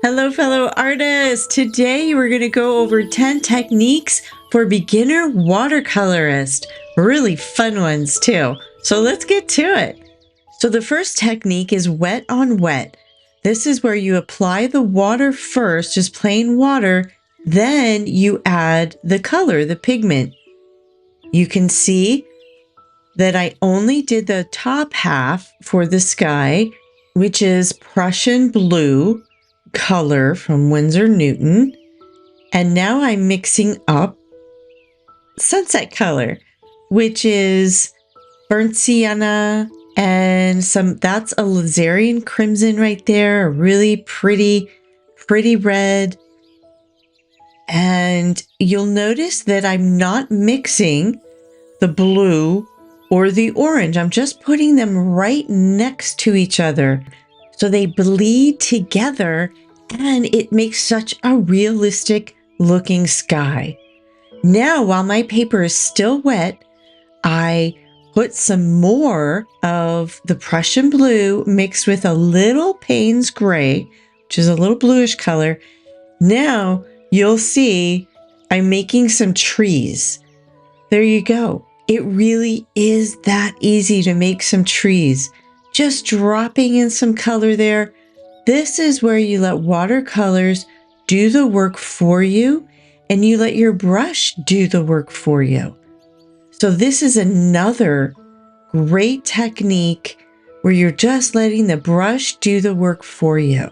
Hello, fellow artists. Today we're going to go over 10 techniques for beginner watercolorist. Really fun ones too. So let's get to it. So the first technique is wet on wet. This is where you apply the water first, just plain water, then you add the color, the pigment. You can see that I only did the top half for the sky, which is Prussian blue color from Winsor Newton. And now I'm mixing up sunset color, which is burnt sienna and that's a alizarin crimson right there, a really pretty red. And you'll notice that I'm not mixing the blue or the orange. I'm just putting them right next to each other so they bleed together, and it makes such a realistic looking sky. Now, while my paper is still wet, I put some more of the Prussian blue mixed with a little Payne's gray, which is a little bluish color. Now you'll see I'm making some trees. There you go. It really is that easy to make some trees. Just dropping in some color there. This is where you let watercolors do the work for you, and you let your brush do the work for you. So this is another great technique where you're just letting the brush do the work for you.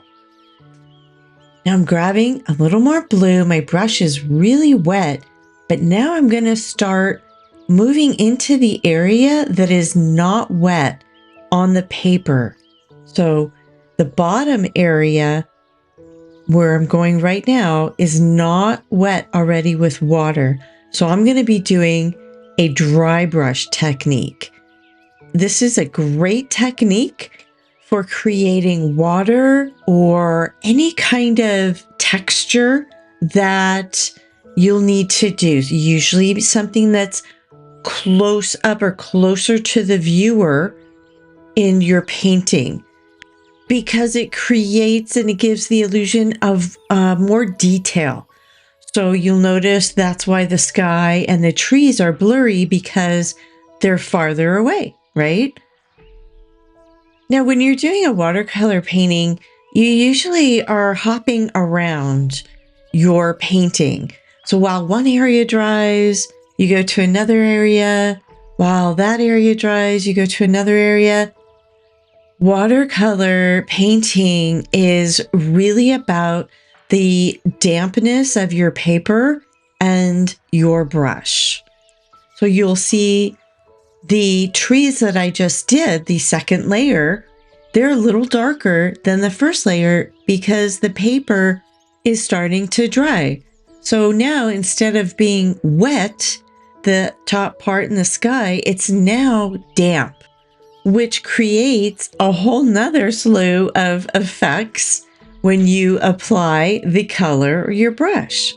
Now I'm grabbing a little more blue. My brush is really wet, but now I'm going to start moving into the area that is not wet on the paper. So the bottom area where I'm going right now is not wet already with water. So I'm going to be doing a dry brush technique. This is a great technique for creating water or any kind of texture that you'll need to do. Usually something that's close up or closer to the viewer in your painting, because it creates and it gives the illusion of more detail. So you'll notice that's why the sky and the trees are blurry, because they're farther away, right? Now, when you're doing a watercolor painting, you usually are hopping around your painting. So while one area dries, you go to another area. While that area dries, you go to another area. Watercolor painting is really about the dampness of your paper and your brush. So you'll see the trees that I just did, the second layer, they're a little darker than the first layer because the paper is starting to dry. So now, instead of being wet, the top part in the sky, it's now damp, which creates a whole nother slew of effects when you apply the color or your brush.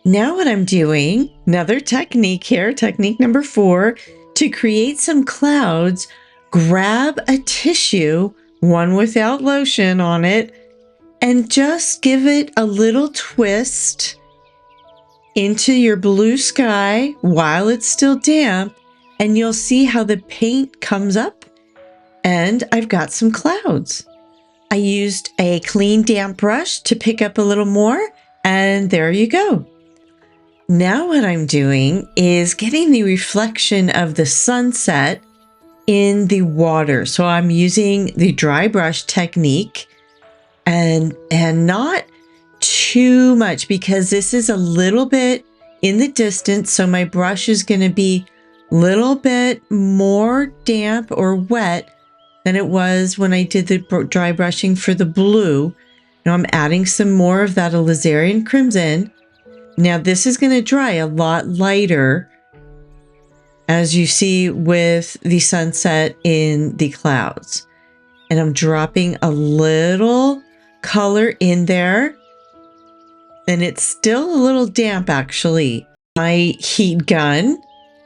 Now what I'm doing, another technique here, technique number 4, to create some clouds, grab a tissue, one without lotion on it, and just give it a little twist into your blue sky while it's still damp, and you'll see how the paint comes up, and I've got some clouds. I used a clean damp brush to pick up a little more, and there you go. Now what I'm doing is getting the reflection of the sunset in the water. So I'm using the dry brush technique and not too much, because this is a little bit in the distance. So my brush is going to be a little bit more damp or wet than it was when I did the dry brushing for the blue. Now I'm adding some more of that alizarin crimson. Now this is going to dry a lot lighter, as you see with the sunset in the clouds. And I'm dropping a little color in there. And it's still a little damp, actually. My heat gun,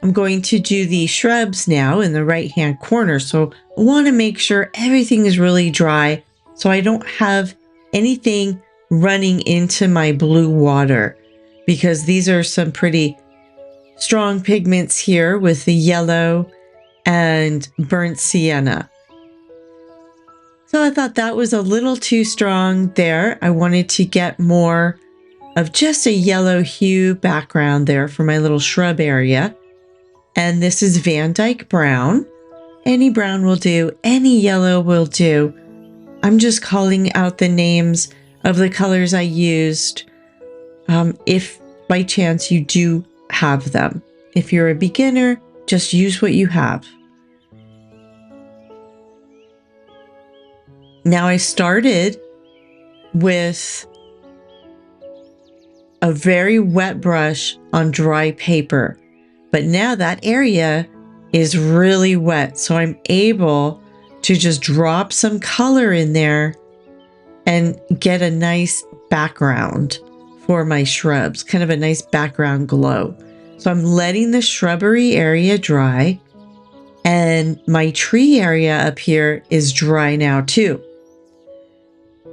I'm going to do the shrubs now in the right-hand corner. So I want to make sure everything is really dry so I don't have anything running into my blue water, because these are some pretty strong pigments here with the yellow and burnt sienna. So I thought that was a little too strong there. I wanted to get more of just a yellow hue background there for my little shrub area. And this is Van Dyke Brown. Any brown will do, any yellow will do. I'm just calling out the names of the colors I used, if by chance you do have them. If you're a beginner, just use what you have. Now I started with a very wet brush on dry paper, but now that area is really wet. So I'm able to just drop some color in there and get a nice background for my shrubs, kind of a nice background glow. So I'm letting the shrubbery area dry, and my tree area up here is dry now too.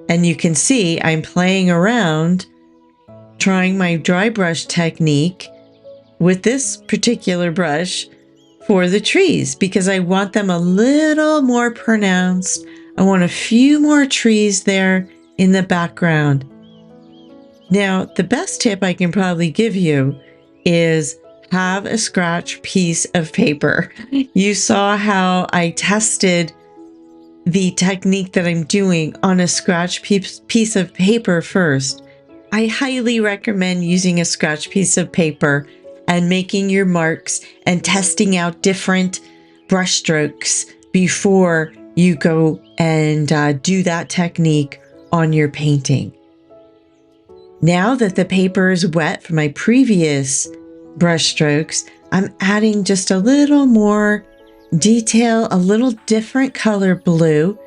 And you can see I'm playing around, trying my dry brush technique with this particular brush for the trees, because I want them a little more pronounced. I want a few more trees there in the background. Now, the best tip I can probably give you is have a scratch piece of paper. You saw how I tested the technique that I'm doing on a scratch piece of paper first. I highly recommend using a scratch piece of paper and making your marks and testing out different brush strokes before you go and do that technique on your painting. Now that the paper is wet from my previous brush strokes, I'm adding just a little more detail, a little different color blue,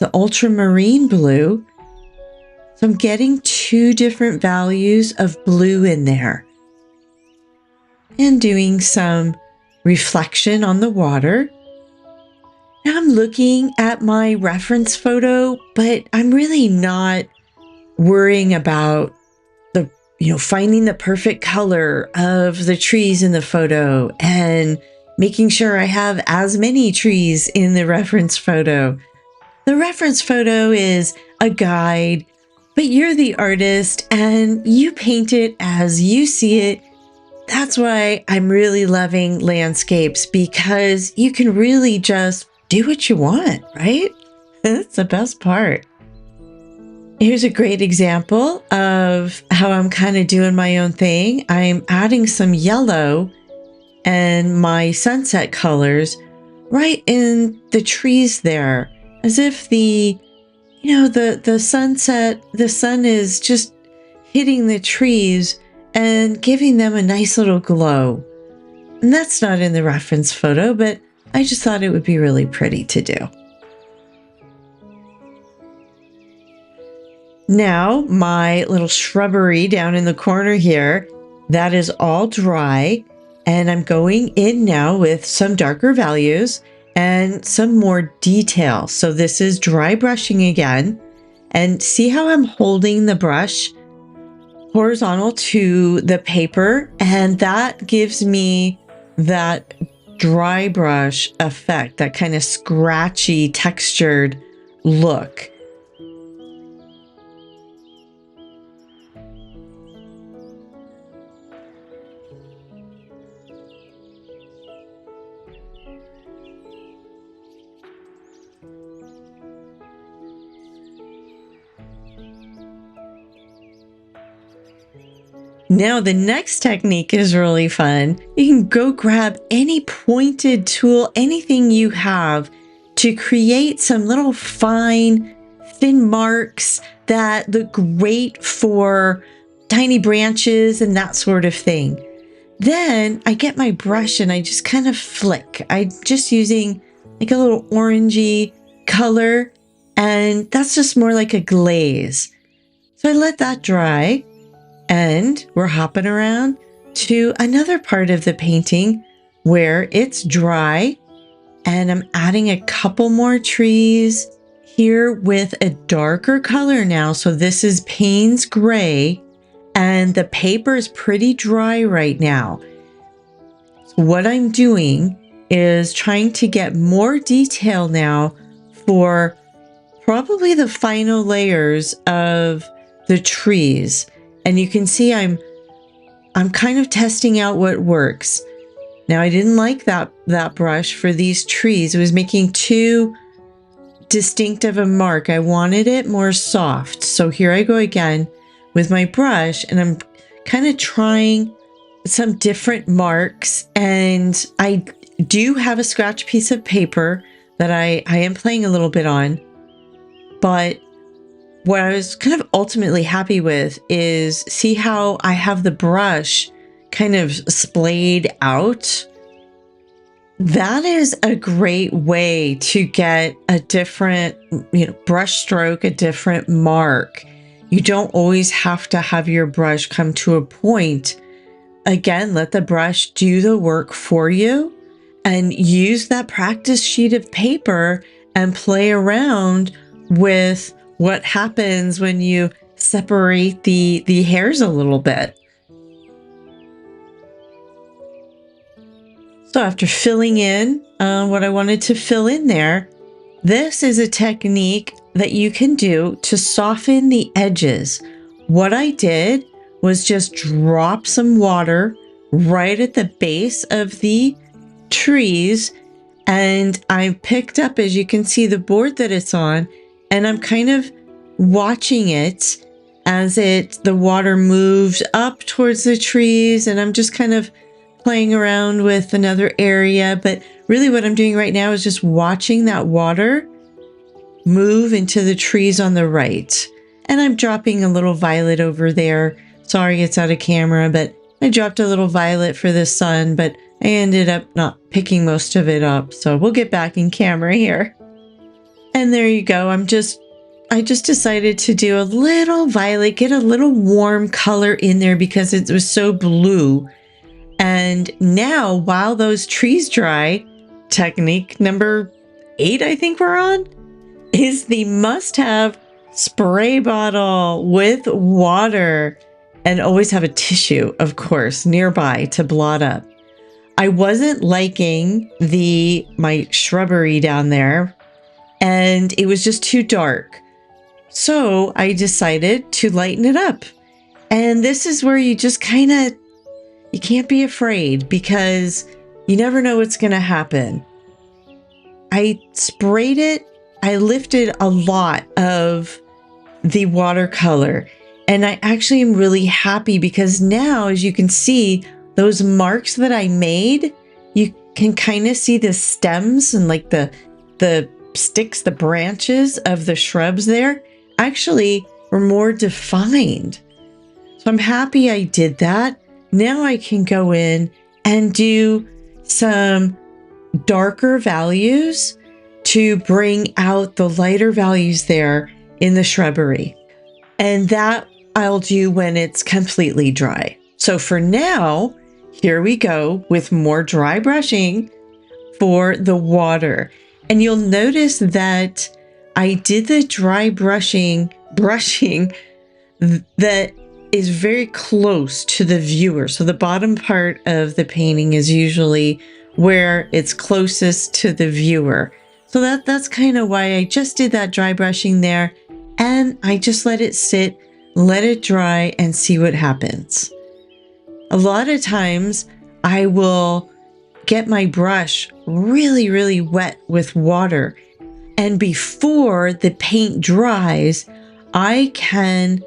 the ultramarine blue. So I'm getting 2 different values of blue in there, and doing some reflection on the water. Now I'm looking at my reference photo, but I'm really not worrying about finding the perfect color of the trees in the photo and making sure I have as many trees in the reference photo. The reference photo is a guide, but you're the artist and you paint it as you see it. That's why I'm really loving landscapes, because you can really just do what you want, right? That's the best part. Here's a great example of how I'm kind of doing my own thing. I'm adding some yellow and my sunset colors right in the trees there, as if the sunset, the sun is just hitting the trees and giving them a nice little glow. And that's not in the reference photo, but I just thought it would be really pretty to do. Now, my little shrubbery down in the corner here, that is all dry. And I'm going in now with some darker values and some more detail. So this is dry brushing again. And see how I'm holding the brush horizontal to the paper, and that gives me that dry brush effect, that kind of scratchy, textured look. Now the next technique is really fun. You can go grab any pointed tool, anything you have, to create some little fine, thin marks that look great for tiny branches and that sort of thing. Then I get my brush and I just kind of flick. I'm just using like a little orangey color, and that's just more like a glaze. So I let that dry. And we're hopping around to another part of the painting where it's dry, and I'm adding a couple more trees here with a darker color now. So this is Payne's Gray, and the paper is pretty dry right now. So what I'm doing is trying to get more detail now for probably the final layers of the trees. And you can see I'm kind of testing out what works. Now I didn't like that brush for these trees. It was making too distinct of a mark. I wanted it more soft. So here I go again with my brush, and I'm kind of trying some different marks. And I do have a scratch piece of paper that I am playing a little bit on. But what I was kind of ultimately happy with is see how I have the brush kind of splayed out. That is a great way to get a different, brush stroke, a different mark. You don't always have to have your brush come to a point. Again, let the brush do the work for you and use that practice sheet of paper and play around with what happens when you separate the hairs a little bit. So after filling in what I wanted to fill in there, this is a technique that you can do to soften the edges. What I did was just drop some water right at the base of the trees, and I picked up, as you can see, the board that it's on, and I'm kind of watching it as the water moves up towards the trees, and I'm just kind of playing around with another area. But really what I'm doing right now is just watching that water move into the trees on the right. And I'm dropping a little violet over there. Sorry, it's out of camera, but I dropped a little violet for the sun, but I ended up not picking most of it up. So we'll get back in camera here. And there you go. I just decided to do a little violet, get a little warm color in there because it was so blue. And now, while those trees dry, technique number 8, I think we're on, is the must-have spray bottle with water. And always have a tissue, of course, nearby to blot up. I wasn't liking my shrubbery down there, and it was just too dark. So I decided to lighten it up. And this is where you just you can't be afraid, because you never know what's going to happen. I sprayed it. I lifted a lot of the watercolor, and I actually am really happy because now, as you can see, those marks that I made, you can kind of see the stems and like the sticks, the branches of the shrubs there actually were more defined. So I'm happy I did that. Now I can go in and do some darker values to bring out the lighter values there in the shrubbery. And that I'll do when it's completely dry. So for now, here we go with more dry brushing for the water. And you'll notice that I did the dry brushing that is very close to the viewer. So the bottom part of the painting is usually where it's closest to the viewer. So that's kind of why I just did that dry brushing there, and I just let it sit, let it dry, and see what happens. A lot of times I will get my brush really, really wet with water, and before the paint dries, I can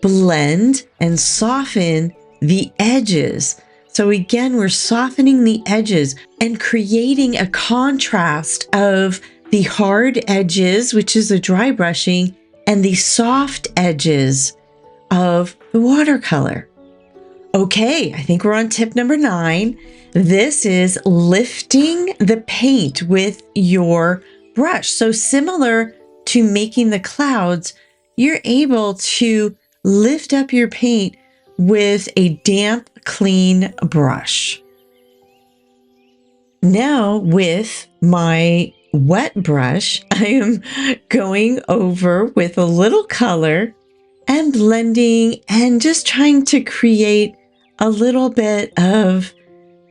blend and soften the edges. So again, we're softening the edges and creating a contrast of the hard edges, which is the dry brushing, and the soft edges of the watercolor. Okay, I think we're on tip number 9. This is lifting the paint with your brush. So similar to making the clouds, you're able to lift up your paint with a damp, clean brush. Now with my wet brush, I am going over with a little color and blending and just trying to create a little bit of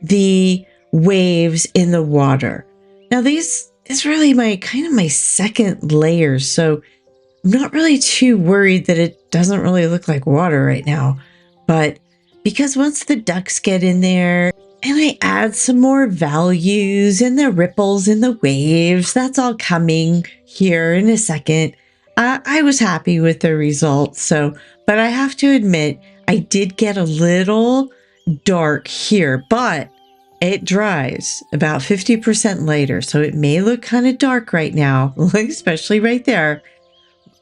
the waves in the water. Now these is really my kind of my second layer, so I'm not really too worried that it doesn't really look like water right now. But because once the ducks get in there and I add some more values and the ripples and the waves, that's all coming here in a second. I was happy with the results. So, but I have to admit, I did get a little dark here, but it dries about 50% later. So it may look kind of dark right now, especially right there.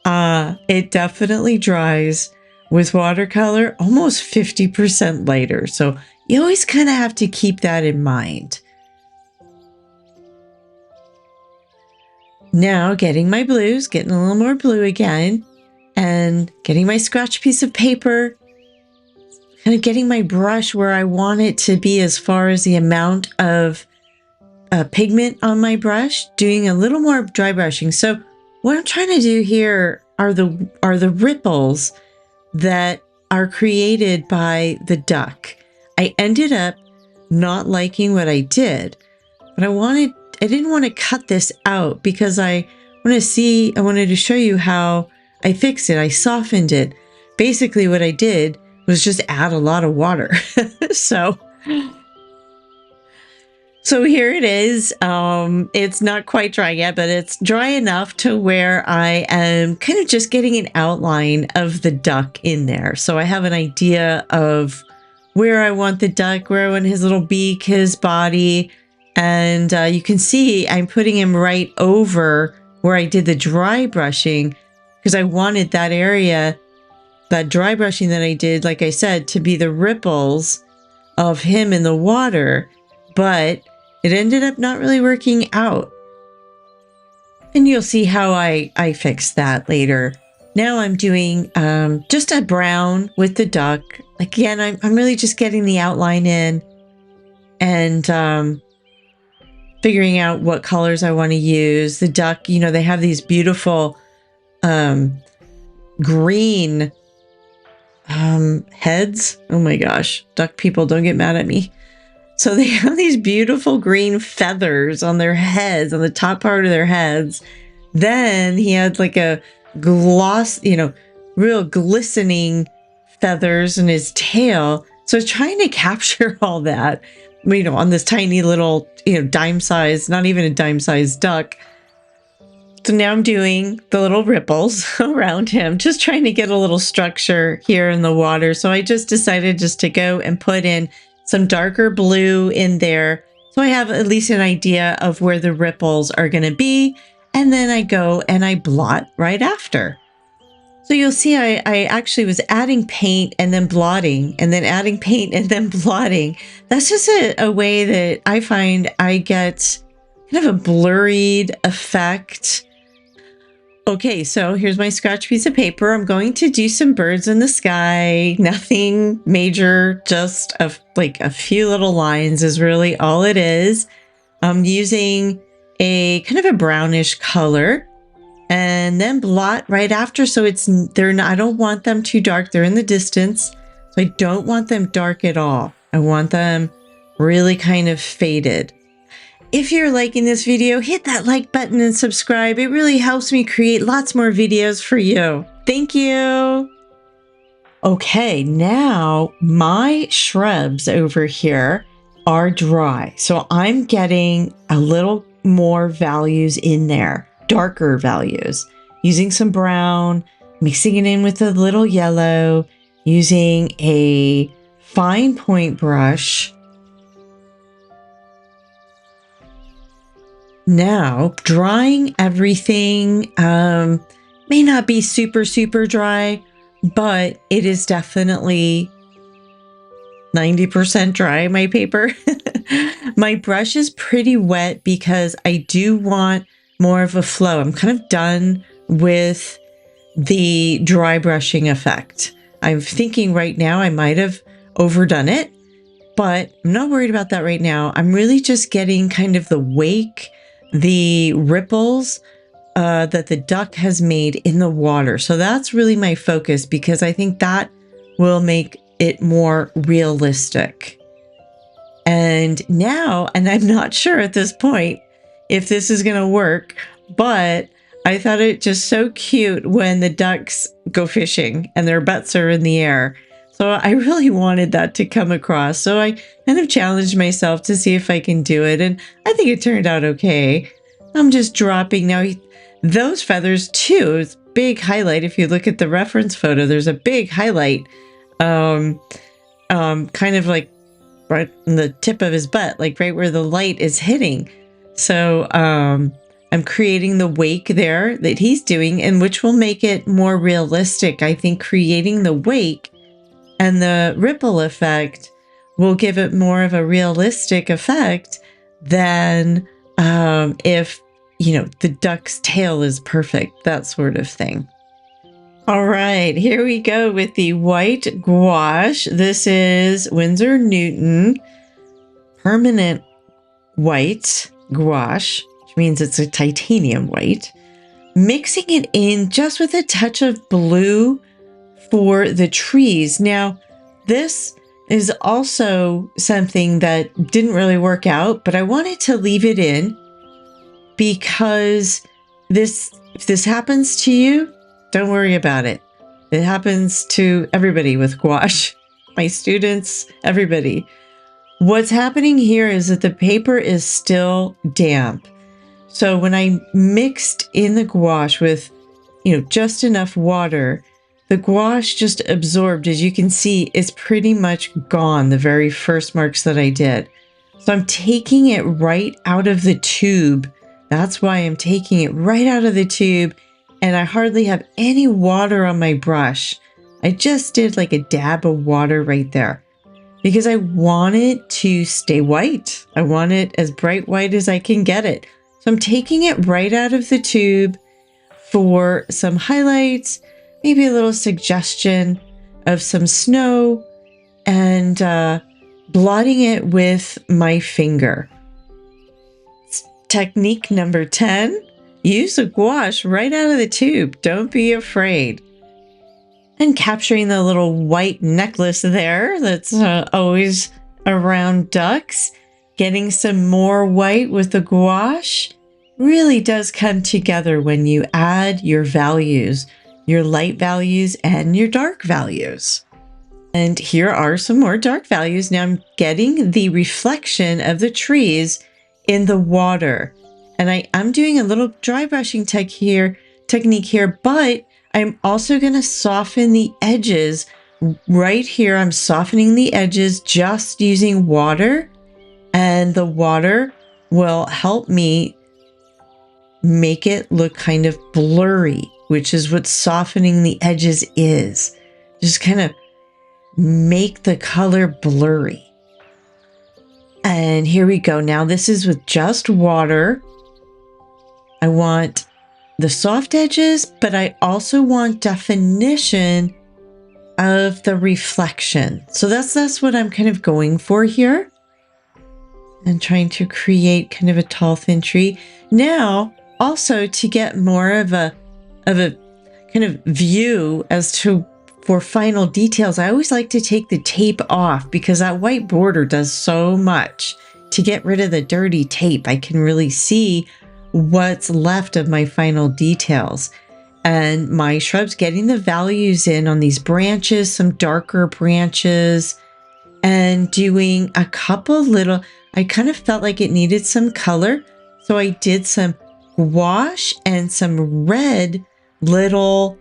It definitely dries with watercolor almost 50% later. So you always kind of have to keep that in mind. Now getting my blues, getting a little more blue again, and getting my scratch piece of paper, kind of getting my brush where I want it to be as far as the amount of pigment on my brush, doing a little more dry brushing. So what I'm trying to do here are the ripples that are created by the duck. I ended up not liking what I did, but I didn't want to cut this out because I wanted to show you how I fixed it. I softened it. Basically what I did was just add a lot of water. So here it is. It's not quite dry yet, but it's dry enough to where I am kind of just getting an outline of the duck in there. So I have an idea of where I want the duck, where I want his little beak, his body. And you can see I'm putting him right over where I did the dry brushing because I wanted that area, that dry brushing that I did, like I said, to be the ripples of him in the water. But it ended up not really working out. And you'll see how I fixed that later. Now I'm doing just a brown with the duck. Again, I'm really just getting the outline in and figuring out what colors I want to use. The duck, you know, they have these beautiful green heads. Oh my gosh, duck people, don't get mad at me. So they have these beautiful green feathers on their heads, on the top part of their heads. Then he had like a gloss, you know, real glistening feathers in his tail. So I was trying to capture all that, you know, on this tiny little, you know, dime-sized, not even a dime-sized duck. So now I'm doing the little ripples around him, just trying to get a little structure here in the water. So I just decided just to go and put in some darker blue in there, so I have at least an idea of where the ripples are going to be. And then I go and I blot right after. So you'll see I actually was adding paint and then blotting and then adding paint and then blotting. That's just a way that I find I get kind of a blurred effect. Okay, so here's my scratch piece of paper. I'm going to do some birds in the sky. Nothing major, just like a few little lines is really all it is. I'm using a kind of a brownish color and then blot right after. So I don't want them too dark. They're in the distance. So I don't want them dark at all. I want them really kind of faded. If you're liking this video, hit that like button and subscribe. It really helps me create lots more videos for you. Thank you. Okay, now my shrubs over here are dry. So I'm getting a little more values in there, darker values, using some brown, mixing it in with a little yellow, using a fine point brush. Now, drying everything may not be super, super dry, but it is definitely 90% dry, my paper. My brush is pretty wet because I do want more of a flow. I'm kind of done with the dry brushing effect. I'm thinking right now I might have overdone it, but I'm not worried about that right now. I'm really just getting kind of the wake, the ripples that the duck has made in the water. So that's really my focus, because I think that will make it more realistic. And now, and I'm not sure at this point if this is going to work, but I thought it just so cute when the ducks go fishing and their butts are in the air. So I really wanted that to come across. So I kind of challenged myself to see if I can do it. And I think it turned out okay. I'm just dropping now. Those feathers too, it's a big highlight. If you look at the reference photo, there's a big highlight, kind of like right in the tip of his butt, like right where the light is hitting. So I'm creating the wake there that he's doing, and which will make it more realistic. I think creating the wake and the ripple effect will give it more of a realistic effect than if, the duck's tail is perfect, that sort of thing. All right, here we go with the white gouache. This is Winsor Newton permanent white gouache, which means it's a titanium white. Mixing it in just with a touch of blue for the trees. Now, this is also something that didn't really work out, but I wanted to leave it in because if this happens to you, don't worry about it. It happens to everybody with gouache, my students, everybody. What's happening here is that the paper is still damp. So when I mixed in the gouache with, just enough water, the gouache just absorbed. As you can see, it's pretty much gone, the very first marks that I did. So I'm taking it right out of the tube. That's why I'm taking it right out of the tube. And I hardly have any water on my brush. I just did like a dab of water right there because I want it to stay white. I want it as bright white as I can get it. So I'm taking it right out of the tube for some highlights, maybe a little suggestion of some snow, and blotting it with my finger. Technique number 10. Use the gouache right out of the tube. Don't be afraid. And capturing the little white necklace there that's always around ducks. Getting some more white with the gouache really does come together when you add your values, your light values and your dark values. And here are some more dark values. Now I'm getting the reflection of the trees in the water. And I'm doing a little dry brushing technique here, but I'm also going to soften the edges right here. I'm softening the edges just using water, and the water will help me make it look kind of blurry, which is what softening the edges is. Just kind of make the color blurry. And here we go. Now this is with just water. I want the soft edges, but I also want definition of the reflection. So that's what I'm kind of going for here. And trying to create kind of a tall, thin tree. Now, also to get more of a kind of view as to for final details, I always like to take the tape off because that white border does so much. To get rid of the dirty tape, I can really see what's left of my final details. And my shrubs, getting the values in on these branches, some darker branches, and doing a couple little, I kind of felt like it needed some color. So I did some gouache and some red little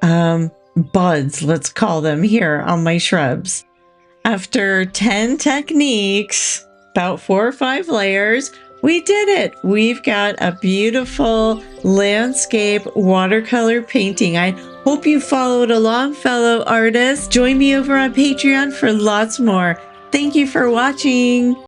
buds, let's call them, here on my shrubs. After 10 techniques, about 4 or 5 layers, we did it. We've got a beautiful landscape watercolor painting. I hope you followed along, fellow artists. Join me over on Patreon for lots more. Thank you for watching.